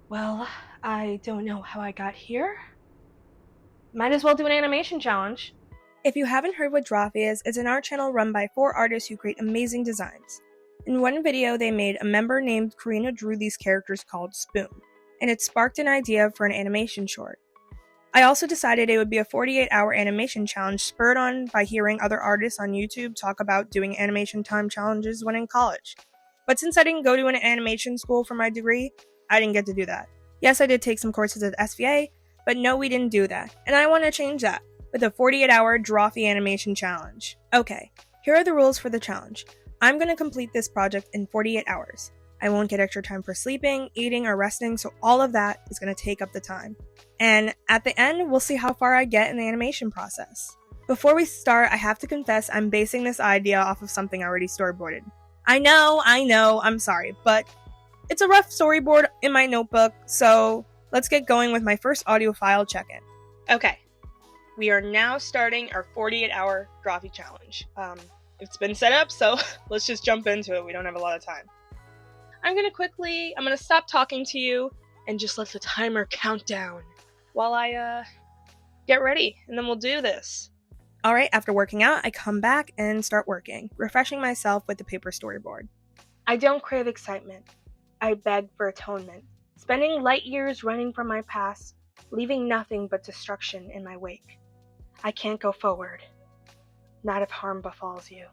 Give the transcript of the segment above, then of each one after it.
Well, I don't know how I got here. Might as well do an animation challenge. If you haven't heard what Drawfee is, it's an art channel run by 4 artists who create amazing designs. In one video they made, a member named Karina drew these characters called Spoom, and it sparked an idea for an animation short. I also decided it would be a 48-hour animation challenge spurred on by hearing other artists on YouTube talk about doing animation time challenges when in college. But since I didn't go to an animation school for my degree, I didn't get to do that. Yes, I did take some courses at SVA, but no, we didn't do that, and I want to change that with a 48-hour Drawfee animation challenge. Okay, here are the rules for the challenge. I'm going to complete this project in 48 hours. I won't get extra time for sleeping, eating, or resting, so all of that is going to take up the time. And at the end, we'll see how far I get in the animation process. Before we start, I have to confess I'm basing this idea off of something I already storyboarded. I know, I'm sorry, but it's a rough storyboard in my notebook, so let's get going with my first audio file check-in. Okay, we are now starting our 48-hour Drawfee challenge. It's been set up, so let's just jump into it. We don't have a lot of time. I'm gonna stop talking to you and just let the timer count down while I get ready, and then we'll do this. Alright, after working out, I come back and start working, refreshing myself with the paper storyboard. I don't crave excitement. I beg for atonement, spending light years running from my past, leaving nothing but destruction in my wake. I can't go forward, not if harm befalls you.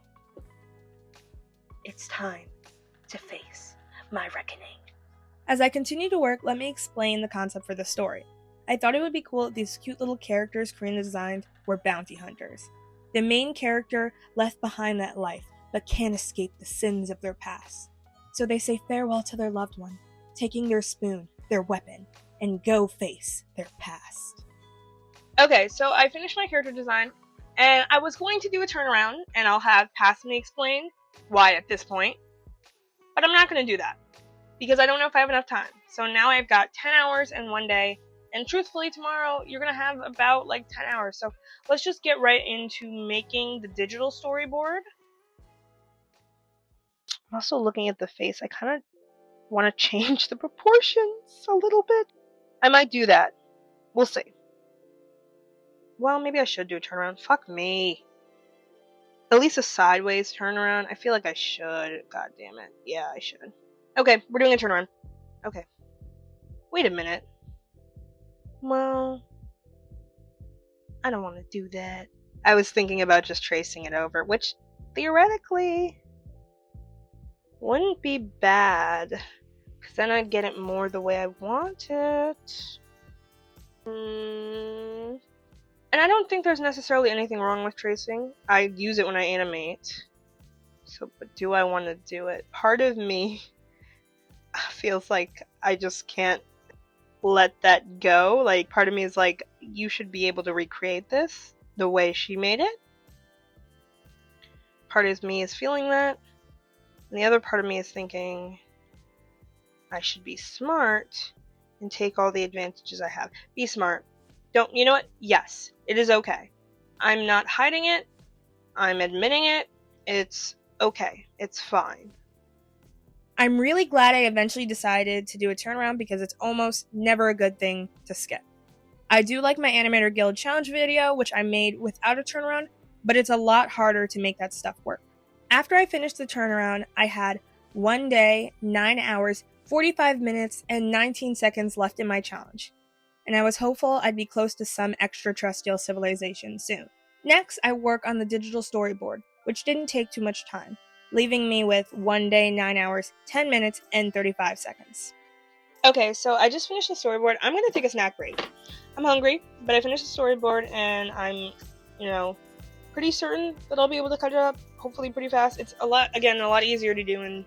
It's time to face my reckoning. As I continue to work, let me explain the concept for the story. I thought it would be cool if these cute little characters Karina designed were bounty hunters. The main character left behind that life, but can't escape the sins of their past. So they say farewell to their loved one, taking their spoon, their weapon, and go face their past. Okay, so I finished my character design, and I was going to do a turnaround, and I'll have past me explain why at this point, but I'm not going to do that, because I don't know if I have enough time. So now I've got 10 hours in one day, and truthfully tomorrow you're going to have about 10 hours, so let's just get right into making the digital storyboard. I'm also looking at the face. I kind of want to change the proportions a little bit. I might do that. We'll see. Well, maybe I should do a turnaround. Fuck me. At least a sideways turnaround. I feel like I should. God damn it. Yeah, I should. Okay, we're doing a turnaround. Okay. Wait a minute. Well, I don't want to do that. I was thinking about just tracing it over, which theoretically wouldn't be bad, because then I'd get it more the way I want it. And I don't think there's necessarily anything wrong with tracing. I use it when I animate. So, but do I want to do it? Part of me feels like I just can't let that go. Part of me is like, you should be able to recreate this the way she made it. Part of me is feeling that. And the other part of me is thinking I should be smart and take all the advantages I have. Be smart. You know what? Yes, it is okay. I'm not hiding it. I'm admitting it. It's okay. It's fine. I'm really glad I eventually decided to do a turnaround because it's almost never a good thing to skip. I do like my Animator Guild Challenge video, which I made without a turnaround, but it's a lot harder to make that stuff work. After I finished the turnaround, I had 1 day, 9 hours, 45 minutes, and 19 seconds left in my challenge, and I was hopeful I'd be close to some extraterrestrial civilization soon. Next, I work on the digital storyboard, which didn't take too much time, leaving me with 1 day, 9 hours, 10 minutes, and 35 seconds. Okay, so I just finished the storyboard. I'm going to take a snack break. I'm hungry, but I finished the storyboard, and I'm, pretty certain that I'll be able to cut it up, hopefully pretty fast. It's a lot easier to do in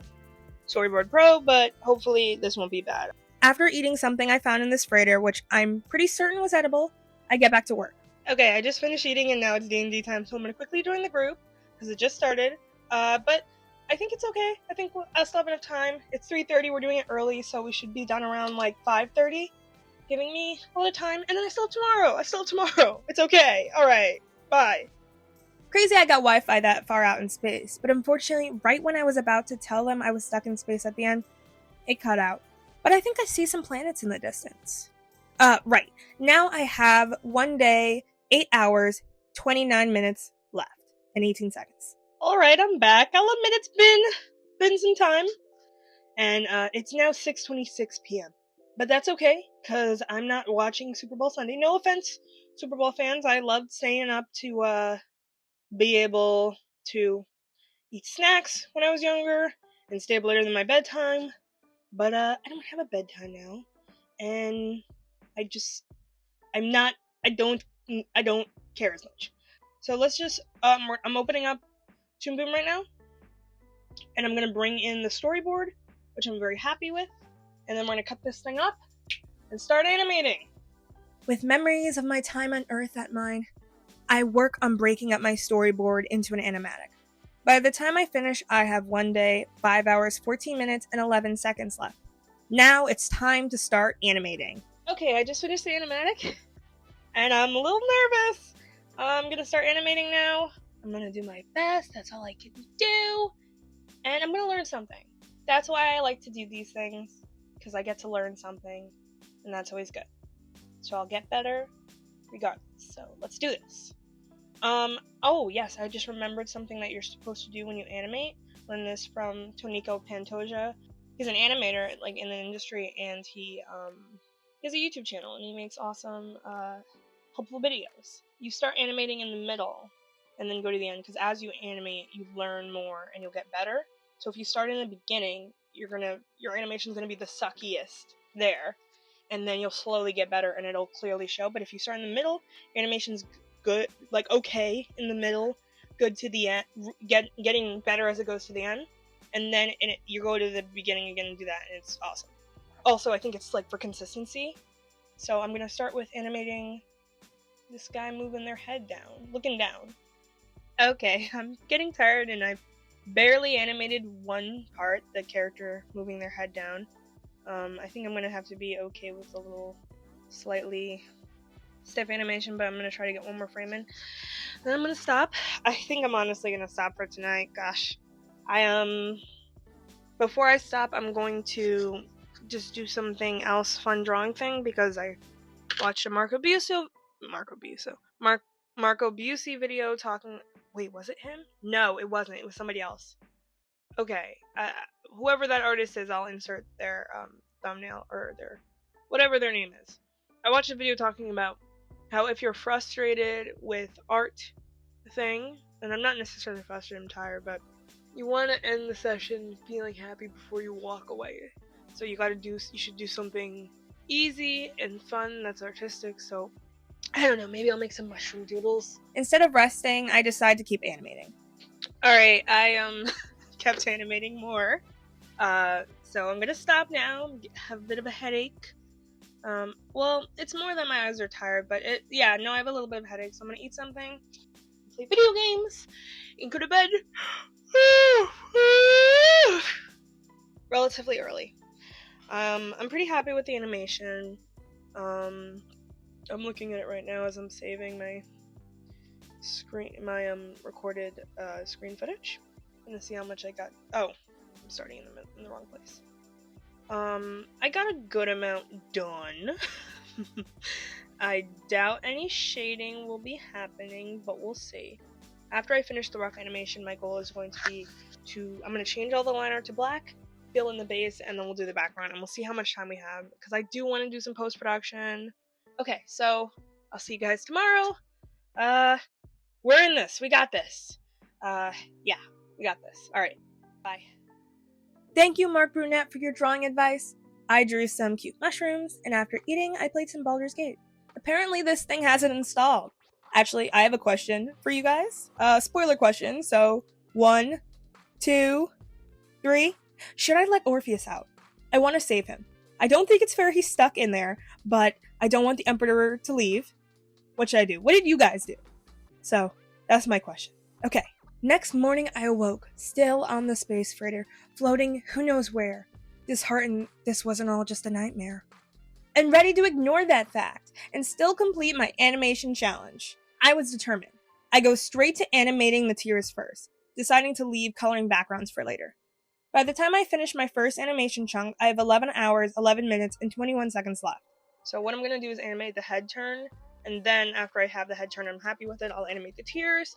Storyboard Pro, but hopefully this won't be bad. After eating something I found in this freighter, which I'm pretty certain was edible, I get back to work. Okay, I just finished eating, and now it's D&D time, so I'm going to quickly join the group, because it just started. But I think it's okay. I think I'll still have enough time. It's 3:30, we're doing it early, so we should be done around 5:30, giving me a lot of time, and then I still have tomorrow. It's okay. Alright, bye. Crazy I got Wi-Fi that far out in space, but unfortunately, right when I was about to tell them I was stuck in space at the end, it cut out. but I think I see some planets in the distance. Right. Now I have 1 day, 8 hours, 29 minutes left, and 18 seconds. Alright, I'm back. I'll admit it's been some time. And it's now 6:26 p.m. But that's okay, because I'm not watching Super Bowl Sunday. No offense, Super Bowl fans. I loved staying up to be able to eat snacks when I was younger and stay up later than my bedtime. But I don't have a bedtime now. And I don't care as much. So let's just, I'm opening up Spoom right now. And I'm going to bring in the storyboard, which I'm very happy with. And then we're going to cut this thing up and start animating. With memories of my time on Earth at mind, I work on breaking up my storyboard into an animatic. By the time I finish, I have 1 day, 5 hours, 14 minutes, and 11 seconds left. Now it's time to start animating. Okay, I just finished the animatic, and I'm a little nervous. I'm going to start animating now. I'm going to do my best. That's all I can do. And I'm going to learn something. That's why I like to do these things, because I get to learn something, and that's always good. So I'll get better regardless. So let's do this. Oh yes, I just remembered something that you're supposed to do when you animate. Learned this from Toniko Pantoja. He's an animator, like, in the industry, and he has a YouTube channel, and he makes awesome, helpful videos. You start animating in the middle, and then go to the end, because as you animate, you learn more, and you'll get better. So if you start in the beginning, your animation's gonna be the suckiest there, and then you'll slowly get better, and it'll clearly show. But if you start in the middle, your animation's good, like okay in the middle, good to the end, getting better as it goes to the end, and then you go to the beginning again and do that, and it's awesome. Also, I think it's like for consistency. So I'm gonna start with animating this guy moving their head down, looking down. Okay, I'm getting tired, and I've barely animated one part, the character moving their head down. I think I'm gonna have to be okay with a little slightly stiff animation, but I'm gonna try to get one more frame in. Then I'm gonna stop. I think I'm honestly gonna stop for tonight. Gosh, before I stop, I'm going to just do something else, fun drawing thing, because I watched a Marco Bussi video talking. Wait, was it him? No, it wasn't. It was somebody else. Okay, whoever that artist is, I'll insert their thumbnail or their whatever their name is. I watched a video talking about how if you're frustrated with art thing, and I'm not necessarily frustrated, I'm tired, but you want to end the session feeling happy before you walk away. So you should do something easy and fun that's artistic. So I don't know, maybe I'll make some mushroom doodles. Instead of resting, I decide to keep animating. Alright, I kept animating more. So I'm gonna stop now, have a bit of a headache. Well, it's more that my eyes are tired, but I have a little bit of a headache, so I'm gonna eat something, play video games, and go to bed relatively early. I'm pretty happy with the animation. I'm looking at it right now as I'm saving my recorded screen footage. I'm gonna see how much I got. Oh, I'm starting in the wrong place. I got a good amount done. I doubt any shading will be happening, but we'll see. After I finish the rough animation, my goal is going to be I'm going to change all the line art to black, fill in the base, and then we'll do the background, and we'll see how much time we have, because I do want to do some post-production. Okay, so I'll see you guys tomorrow. We're in this. We got this. Yeah, we got this. Alright, bye. Thank you, Mark Brunette, for your drawing advice. I drew some cute mushrooms, and after eating, I played some Baldur's Gate. Apparently this thing hasn't installed. Actually, I have a question for you guys. Spoiler question, so 1, 2, 3. Should I let Orpheus out? I want to save him. I don't think it's fair he's stuck in there, but I don't want the Emperor to leave. What should I do? What did you guys do? So, that's my question. Okay. Next morning I awoke, still on the space freighter, floating who knows where, disheartened this wasn't all just a nightmare, and ready to ignore that fact and still complete my animation challenge. I was determined. I go straight to animating the tears first, deciding to leave coloring backgrounds for later. By the time I finish my first animation chunk, I have 11 hours, 11 minutes, and 21 seconds left. So what I'm going to do is animate the head turn, and then after I have the head turn, I'm happy with it, I'll animate the tears,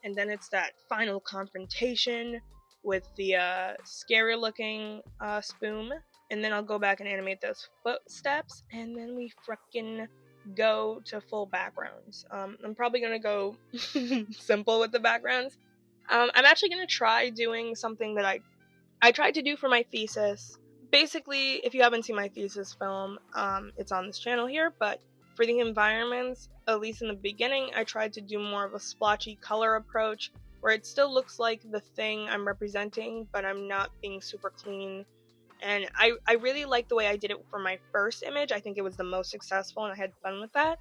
and then it's that final confrontation with the scary looking Spoom, and then I'll go back and animate those footsteps, and then we frickin' go to full backgrounds. I'm probably going to go simple with the backgrounds. I'm actually going to try doing something that I tried to do for my thesis. Basically, if you haven't seen my thesis film, it's on this channel here, but for the environments, at least in the beginning, I tried to do more of a splotchy color approach, where it still looks like the thing I'm representing, but I'm not being super clean. And I really like the way I did it for my first image. I think it was the most successful, and I had fun with that.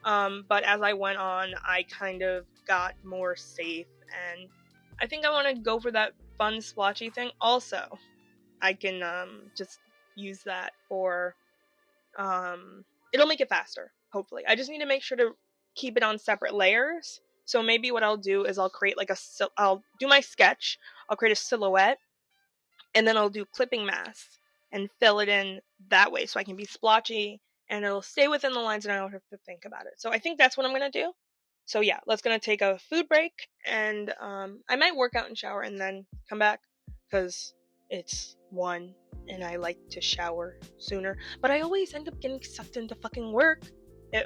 But as I went on, I kind of got more safe, and I think I want to go for that fun splotchy thing. Also, I can just use that for it'll make it faster, hopefully. I just need to make sure to keep it on separate layers. So maybe what I'll do is I'll create like I'll do my sketch, I'll create a silhouette, and then I'll do clipping masks and fill it in that way so I can be splotchy and it'll stay within the lines and I don't have to think about it. So I think that's what I'm going to do. So yeah, let's gonna take a food break, and I might work out and shower and then come back, because it's 1 and I like to shower sooner. But I always end up getting sucked into fucking work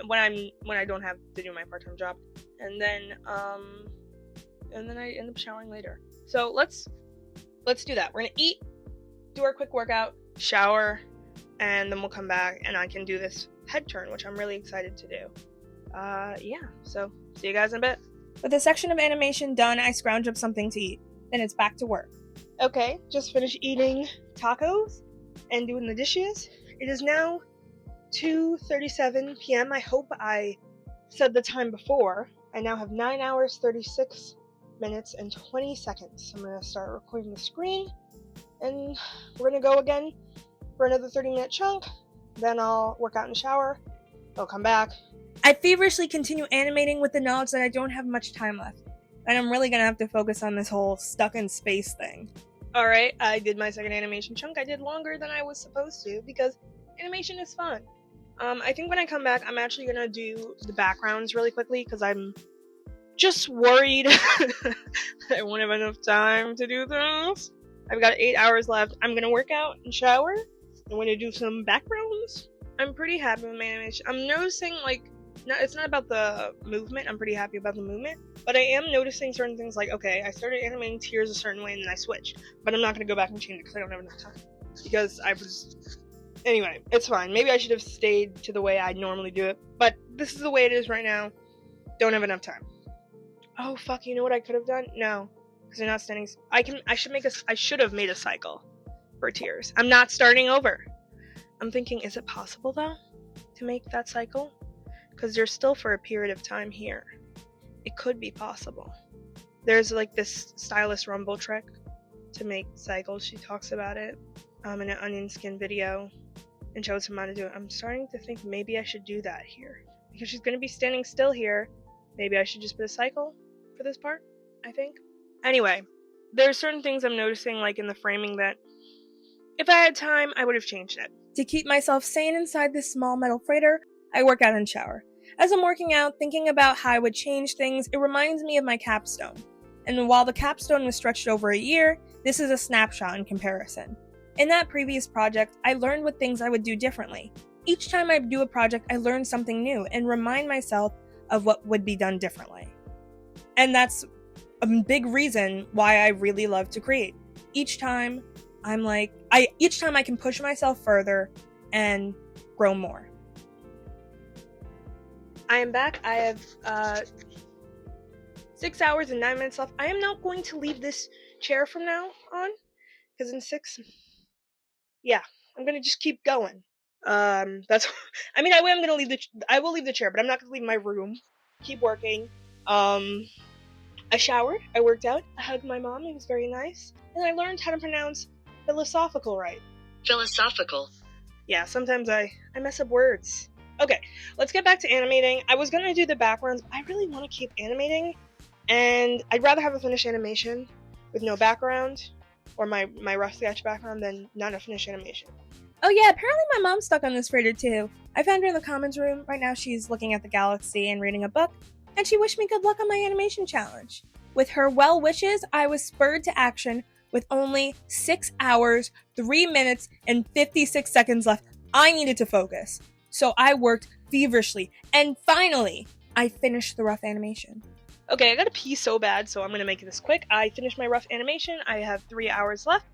when I don't have to do my part-time job, and then I end up showering later. So let's do that. We're gonna eat, do our quick workout, shower, and then we'll come back and I can do this head turn, which I'm really excited to do. Yeah, so see you guys in a bit. With a section of animation done, I scrounge up something to eat. Then it's back to work. Okay, just finished eating tacos and doing the dishes. It is now 2:37 p.m. I hope I said the time before. I now have 9 hours, 36 minutes, and 20 seconds. I'm going to start recording the screen, and we're going to go again for another 30-minute chunk. Then I'll work out and shower. I'll come back. I feverishly continue animating with the knowledge that I don't have much time left, and I'm really gonna have to focus on this whole stuck in space thing. Alright, I did my second animation chunk. I did longer than I was supposed to, because animation is fun. I think when I come back, I'm actually gonna do the backgrounds really quickly, because I'm just worried that I won't have enough time to do this. I've got 8 hours left. I'm gonna work out and shower. I'm gonna do some backgrounds. I'm pretty happy with my animation. I'm noticing, it's not about the movement. I'm pretty happy about the movement. But I am noticing certain things like, okay, I started animating tears a certain way and then I switched. But I'm not going to go back and change it because I don't have enough time. Because Anyway, it's fine. Maybe I should have stayed to the way I normally do it. But this is the way it is right now. Don't have enough time. Oh, fuck, you know what I could have done? No. Because they're not standing... I should have made a cycle for tears. I'm not starting over. I'm thinking, is it possible, though, to make that cycle? Because they're still for a period of time here. It could be possible. There's this stylist rumble trick to make cycles. She talks about it in an Onion Skin video and shows him how to do it. I'm starting to think maybe I should do that here. Because she's going to be standing still here. Maybe I should just put a cycle for this part, I think. Anyway, there's certain things I'm noticing in the framing that if I had time, I would have changed it. To keep myself sane inside this small metal freighter, I work out and shower. As I'm working out, thinking about how I would change things, it reminds me of my capstone. And while the capstone was stretched over a year, this is a snapshot in comparison. In that previous project, I learned what things I would do differently. Each time I do a project, I learn something new and remind myself of what would be done differently. And that's a big reason why I really love to create. Each time I can push myself further and grow more. I am back. I have 6 hours and 9 minutes left. I am not going to leave this chair from now on, because in 6, I'm gonna just keep going. I will leave the chair, but I'm not gonna leave my room. Keep working. I showered. I worked out. I hugged my mom. It was very nice, and I learned how to pronounce philosophical right. Philosophical. Yeah, sometimes I mess up words. Okay, let's get back to animating. I was gonna do the backgrounds, but I really want to keep animating, and I'd rather have a finished animation with no background. or my rough sketch background than not a finished animation. Oh yeah, apparently my mom's stuck on this freighter too. I found her in the commons room. Right now she's looking at the galaxy and reading a book, and she wished me good luck on my animation challenge. With her well wishes, I was spurred to action with only 6 hours, 3 minutes, and 56 seconds left. I needed to focus. So I worked feverishly, and finally, I finished the rough animation. Okay, I gotta pee so bad, so I'm gonna make this quick. I finished my rough animation. I have 3 hours left.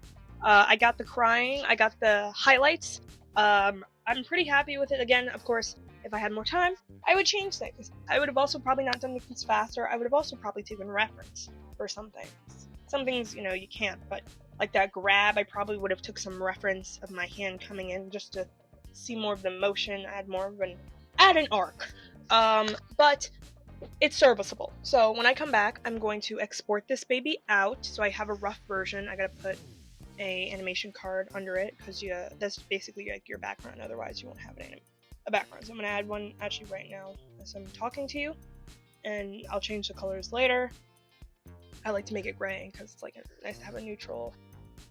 I got the crying, I got the highlights. I'm pretty happy with it. Again, of course, if I had more time, I would change things. I would have also probably not done things faster. I would have also probably taken reference for some things. Some things, you know, you can't, but like that grab, I probably would have took some reference of my hand coming in just to see more of the motion, add an arc. But it's serviceable. So when I come back, I'm going to export this baby out. So I have a rough version. I gotta put a animation card under it because that's basically like your background. Otherwise, you won't have a background. So I'm gonna add one actually right now as I'm talking to you, and I'll change the colors later. I like to make it gray because it's like nice to have a neutral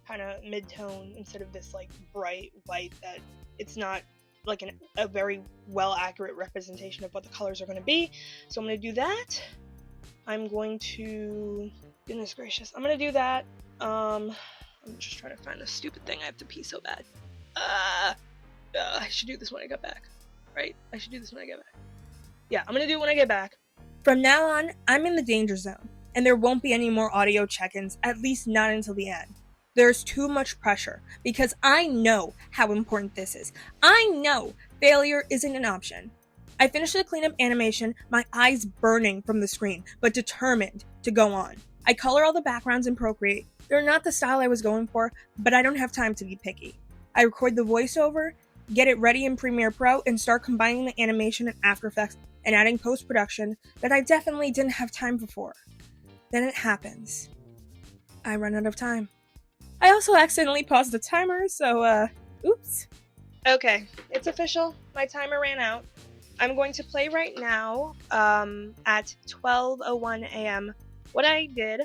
kind of mid-tone instead of this like bright white that it's not like a very well accurate representation of what the colors are going to be. So I'm going to do that. I'm going to, goodness gracious, I'm going to do that. I'm just trying to find the stupid thing. I have to pee so bad. I should do this when I get back, right? I should do this when I get back. Yeah, I'm going to do it when I get back. From now on, I'm in the danger zone, and there won't be any more audio check-ins, at least not until the end. There's too much pressure, because I know how important this is. I know failure isn't an option. I finished the cleanup animation, my eyes burning from the screen, but determined to go on. I color all the backgrounds in Procreate. They're not the style I was going for, but I don't have time to be picky. I record the voiceover, get it ready in Premiere Pro, and start combining the animation in After Effects and adding post-production that I definitely didn't have time for. Then it happens. I run out of time. I also accidentally paused the timer, so, oops. Okay, it's official. My timer ran out. I'm going to play right now, at 12:01 a.m. what I did,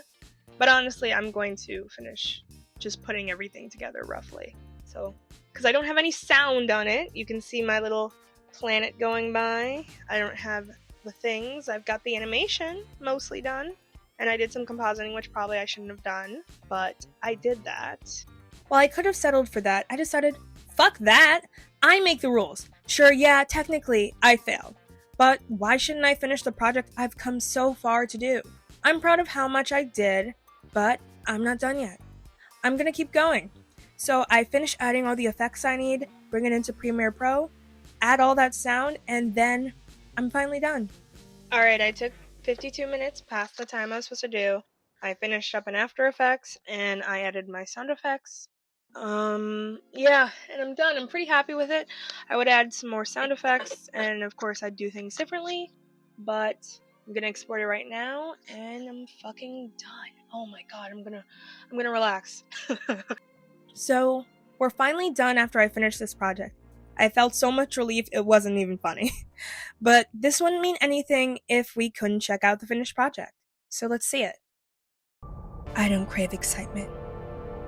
but honestly, I'm going to finish just putting everything together roughly. So, because I don't have any sound on it, you can see my little planet going by. I don't have the things. I've got the animation mostly done. And I did some compositing, which probably I shouldn't have done, but I did that. While I could have settled for that, I decided, fuck that! I make the rules. Sure, yeah, technically, I failed. But why shouldn't I finish the project I've come so far to do? I'm proud of how much I did, but I'm not done yet. I'm gonna keep going. So I finish adding all the effects I need, bring it into Premiere Pro, add all that sound, and then I'm finally done. Alright, I took 52 minutes past the time I was supposed to do. I finished up in After Effects and I added my sound effects. Yeah, and I'm done. I'm pretty happy with it. I would add some more sound effects and of course I'd do things differently, but I'm gonna export it right now and I'm fucking done. Oh my god, I'm gonna relax. So, we're finally done after I finished this project. I felt so much relief it wasn't even funny. But this wouldn't mean anything if we couldn't check out the finished project. So let's see it. I don't crave excitement.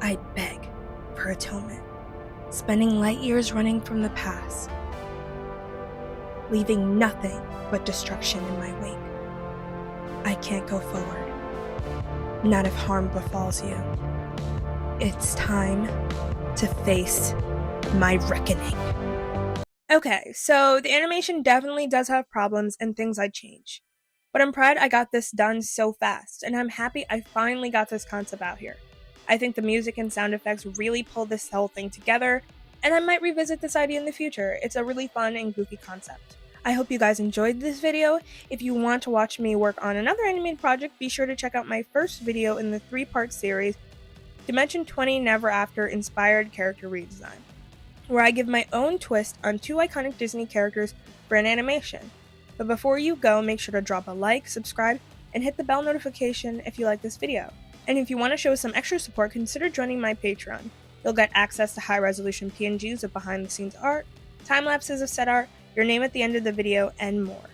I beg for atonement. Spending light years running from the past. Leaving nothing but destruction in my wake. I can't go forward. Not if harm befalls you. It's time to face my reckoning. Okay, so the animation definitely does have problems and things I'd change. But I'm proud I got this done so fast, and I'm happy I finally got this concept out here. I think the music and sound effects really pulled this whole thing together, and I might revisit this idea in the future. It's a really fun and goofy concept. I hope you guys enjoyed this video. If you want to watch me work on another animated project, be sure to check out my first video in the 3-part series, Dimension 20 Never After Inspired Character Redesign, where I give my own twist on 2 iconic Disney characters for an animation. But before you go, make sure to drop a like, subscribe, and hit the bell notification if you like this video. And if you want to show some extra support, consider joining my Patreon. You'll get access to high-resolution PNGs of behind-the-scenes art, time-lapses of set art, your name at the end of the video, and more.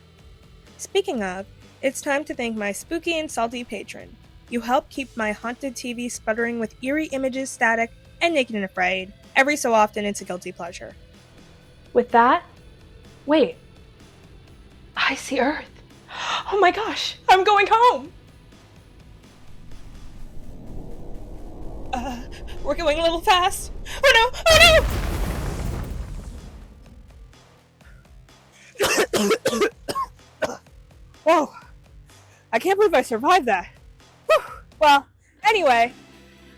Speaking of, it's time to thank my spooky and salty patron, You help keep my haunted TV sputtering with eerie images, static, and naked and afraid. Every so often, it's a guilty pleasure. With that, wait. I see Earth. Oh my gosh, I'm going home. We're going a little fast. Oh no! Oh no! Whoa. I can't believe I survived that. Whew. Well, anyway,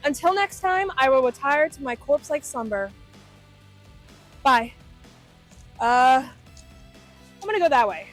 until next time, I will retire to my corpse-like slumber. Bye. I'm gonna go that way.